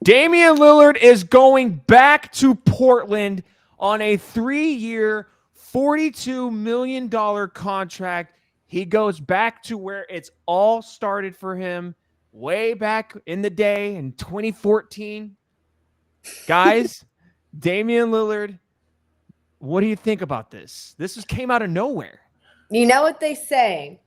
Damian Lillard is going back to Portland on a 3-year, $42 million contract. He goes back to where it's all started for him way back in the day in 2014. Guys, Damian Lillard, what do you think about this? This just came out of nowhere. You know what they say?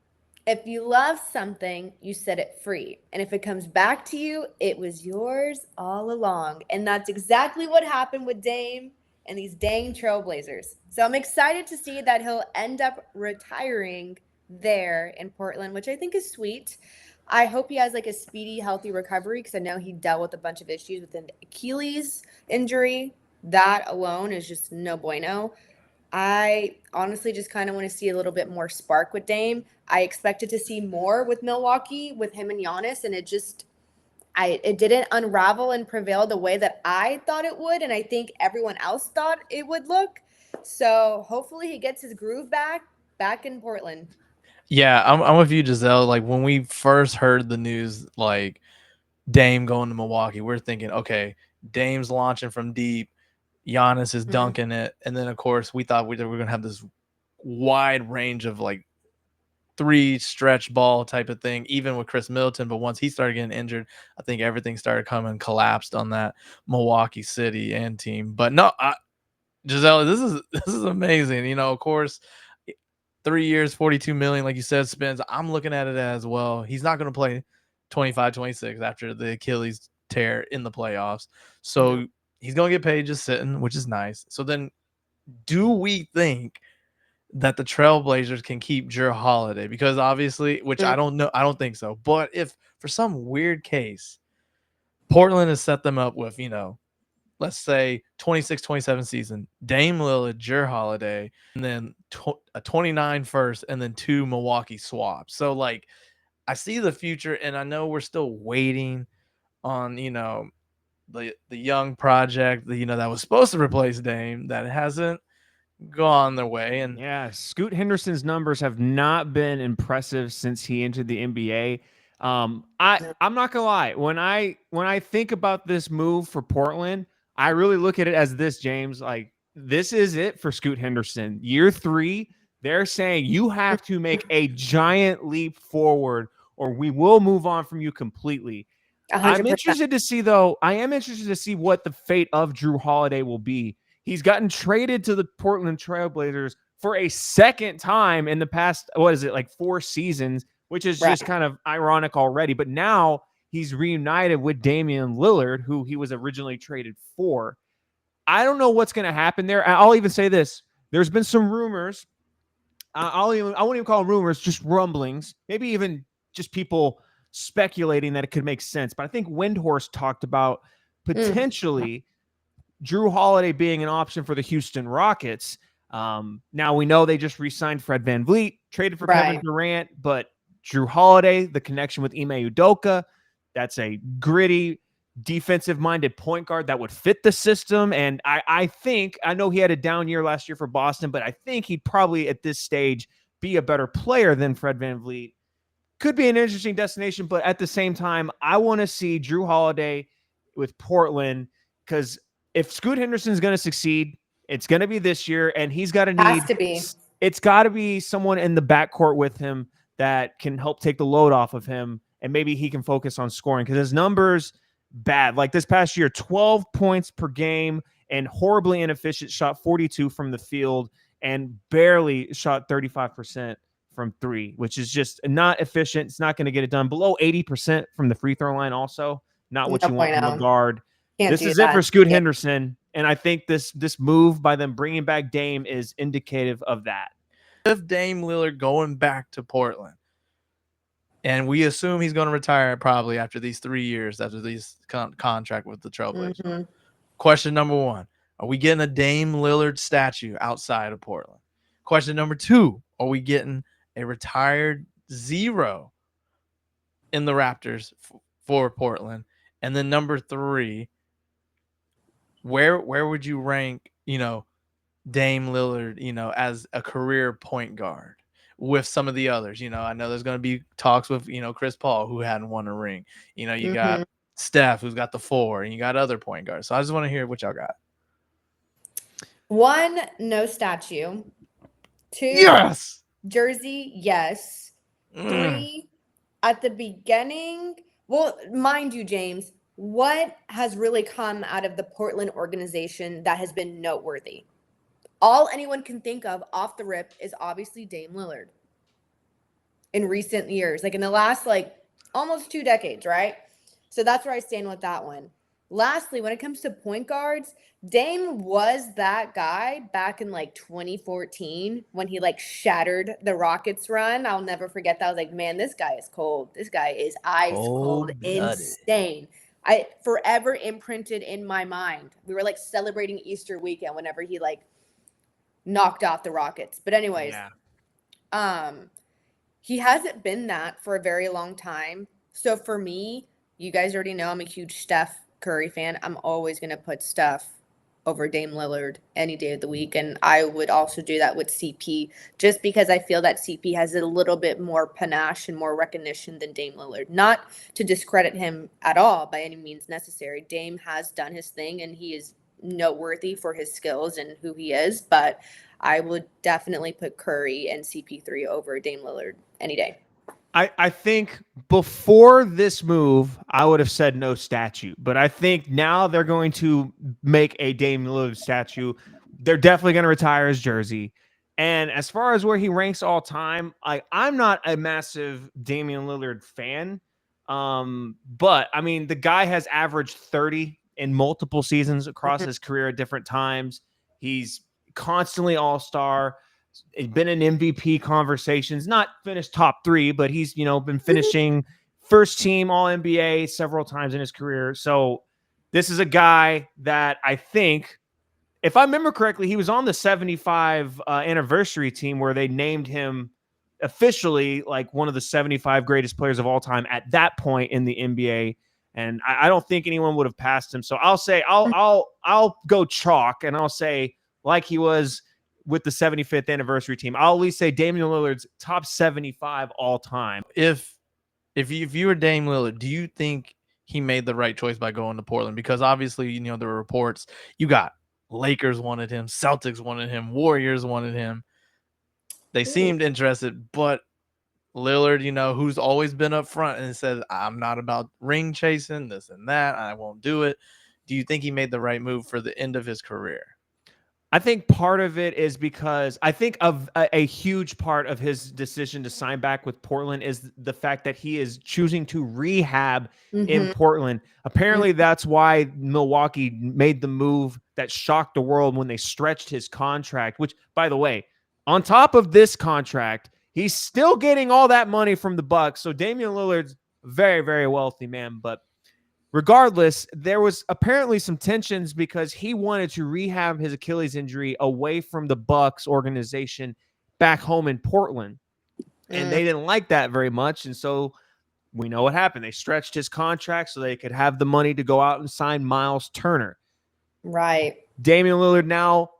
If you love something, you set it free. And if it comes back to you, it was yours all along. And that's exactly what happened with Dame and these dang Trailblazers. So I'm excited to see that he'll end up retiring there in Portland, which I think is sweet. I hope he has like a speedy, healthy recovery because I know he dealt with a bunch of issues with an Achilles injury. That alone is just no bueno. I honestly just kind of want to see a little bit more spark with Dame. I expected to see more with Milwaukee with him and Giannis, and it didn't unravel and prevail the way that I thought it would, and I think everyone else thought it would look. So hopefully he gets his groove back in Portland. Yeah, I'm with you, Giselle. Like when we first heard the news, like Dame going to Milwaukee, we're thinking, okay, Dame's launching from deep, Giannis is Mhm. dunking it, and then of course we thought we were gonna have this wide range of like three stretch ball type of thing, even with Chris Middleton. But once he started getting injured, I think everything started coming collapsed on that Milwaukee City and team. But no, Giselle, this is amazing. You know, of course, 3 years, 42 million, like you said, Spence. I'm looking at it as well. He's not going to play 25, 26 after the Achilles tear in the playoffs. No. So he's going to get paid just sitting, which is nice. So then, do we think that the Trailblazers can keep Jrue Holiday? Because obviously, which I Mm. don't know, I don't think so. But if for some weird case, Portland has set them up with, let's say 26, 27 season, Dame Lillard, Jrue Holiday, and then a 29 first, and then two Milwaukee swaps. So like, I see the future, and I know we're still waiting on the young project that was supposed to replace Dame that hasn't gone their way, and Yeah, Scoot Henderson's numbers have not been impressive since he entered the NBA. I'm not gonna lie. When I think about this move for Portland, I really look at it as this, James. Like this is it for Scoot Henderson. Year 3, they're saying you have to make a giant leap forward, or we will move on from you completely. I'm 100%. interested to see, though. I am interested to see what the fate of Jrue Holiday will be. He's gotten traded to the Portland Trailblazers for a second time in the past, what is it, like 4 seasons, which is just Right. kind of ironic already. But now he's reunited with Damian Lillard, who he was originally traded for. I don't know what's going to happen there. I'll even say this. There's been some rumors. I won't even call them rumors, just rumblings. Maybe even just people speculating that it could make sense. But I think Windhorse talked about Mm. potentially Jrue Holiday being an option for the Houston Rockets. Now we know they just re-signed Fred VanVleet, traded for Kevin Right. Durant, but Jrue Holiday, the connection with Ime Udoka, that's a gritty, defensive-minded point guard that would fit the system. And I think, I know he had a down year last year for Boston, but I think he'd probably at this stage be a better player than Fred VanVleet. Could be an interesting destination, but at the same time, I want to see Jrue Holiday with Portland because if Scoot Henderson's going to succeed, it's going to be this year, and he's got to Has need. to be. It's got to be someone in the backcourt with him that can help take the load off of him, and maybe he can focus on scoring because his numbers bad. Like this past year, 12 points per game and horribly inefficient. Shot 42 from the field and barely shot 35% from three, which is just not efficient. It's not going to get it done. Below 80% from the free throw line, also not what No you want from a bueno. guard. Can't This do is it for that. Scoot Yeah. Henderson, and I think this move by them bringing back Dame is indicative of that. if Dame Lillard going back to Portland, and we assume he's going to retire probably after these 3 years, after these contract with the Trailblazers. Hmm. Question number one: are we getting a Dame Lillard statue outside of Portland? Question number two: are we getting a retired zero in the Raptors for Portland? And then number three: where would you rank Dame Lillard as a career point guard with some of the others? I know there's going to be talks with Chris Paul, who hadn't won a ring. You Hmm. got Steph, who's got the 4, and you got other point guards. So I just want to hear what y'all got. 1, no statue. 2, Yes. jersey, yes. 3, at the beginning. Well, mind you, James, what has really come out of the Portland organization that has been noteworthy? All anyone can think of off the rip is obviously Dame Lillard. In recent years, like in the last almost 2 decades, right? So that's where I stand with that one. Lastly, when it comes to point guards, Dame was that guy back in 2014 when he shattered the Rockets run. I'll never forget that. I was like, man, this guy is cold. This guy is ice cold, insane. I forever imprinted in my mind. We were celebrating Easter weekend whenever he knocked off the Rockets. But anyways, he hasn't been that for a very long time. So for me, you guys already know I'm a huge Steph Curry fan. I'm always going to put Steph over Dame Lillard any day of the week. And I would also do that with CP just because I feel that CP has a little bit more panache and more recognition than Dame Lillard. Not to discredit him at all by any means necessary. Dame has done his thing and he is noteworthy for his skills and who he is. But I would definitely put Curry and CP3 over Dame Lillard any day. I think before this move, I would have said no statue. But I think now they're going to make a Dame Lillard statue. They're definitely going to retire his jersey. And as far as where he ranks all time, I'm not a massive Damian Lillard fan. But, I mean, the guy has averaged 30 in multiple seasons across his career at different times. He's constantly all-star. He's been in MVP conversations, not finished top 3, but he's, been finishing first team all NBA several times in his career. So this is a guy that I think, if I remember correctly, he was on the 75 anniversary team where they named him officially one of the 75 greatest players of all time at that point in the NBA. And I don't think anyone would have passed him. So I'll say, I'll go chalk and I'll say he was with the 75th anniversary team. I'll at least say Damian Lillard's top 75 all time. If you were Dame Lillard, do you think he made the right choice by going to Portland? Because obviously, there were reports. You got Lakers wanted him, Celtics wanted him, Warriors wanted him. They seemed interested, but Lillard, who's always been up front and said, I'm not about ring chasing, this and that, I won't do it. Do you think he made the right move for the end of his career? I think part of it is because I think of a huge part of his decision to sign back with Portland is the fact that he is choosing to rehab in Portland. Apparently that's why Milwaukee made the move that shocked the world when they stretched his contract, which, by the way, on top of this contract, he's still getting all that money from the Bucks. So Damian Lillard's very, very wealthy man, but regardless, there was apparently some tensions because he wanted to rehab his Achilles injury away from the Bucks organization back home in Portland. And they didn't like that very much. And so we know what happened. They stretched his contract so they could have the money to go out and sign Miles Turner. Right. Damian Lillard now,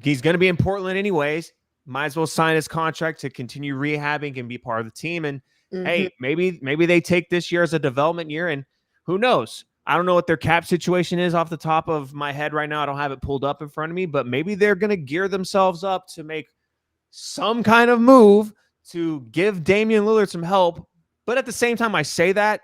he's going to be in Portland anyways. Might as well sign his contract to continue rehabbing and be part of the team. And hey, maybe they take this year as a development year, and who knows? I don't know what their cap situation is off the top of my head right now. I don't have it pulled up in front of me, but maybe they're going to gear themselves up to make some kind of move to give Damian Lillard some help. But at the same time, I say that,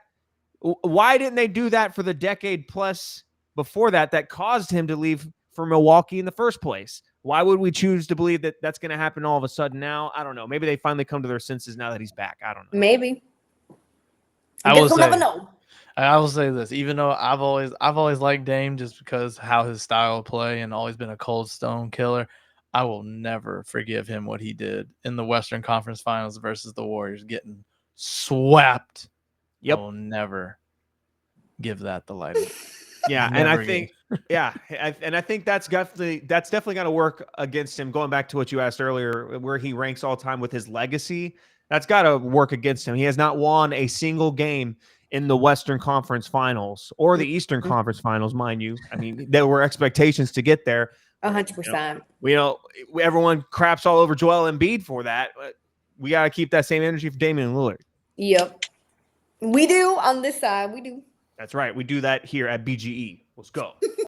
why didn't they do that for the decade plus before that caused him to leave for Milwaukee in the first place? Why would we choose to believe that that's going to happen all of a sudden now? I don't know. Maybe they finally come to their senses now that he's back. I don't know. Maybe. I guess we'll never know. I will say this, even though I've always liked Dame just because how his style of play and always been a cold stone killer, I will never forgive him what he did in the Western Conference Finals versus the Warriors, getting swept. Yep. I will never give that the light. Yeah, and I think I think that's definitely going to work against him. Going back to what you asked earlier, where he ranks all time with his legacy, that's got to work against him. He has not won a single game in the Western Conference Finals or the Eastern Conference Finals, mind you. I mean, there were expectations to get there. 100%. Everyone craps all over Joel Embiid for that, but we got to keep that same energy for Damian Lillard. Yep. We do on this side. We do. That's right. We do that here at BGE. Let's go.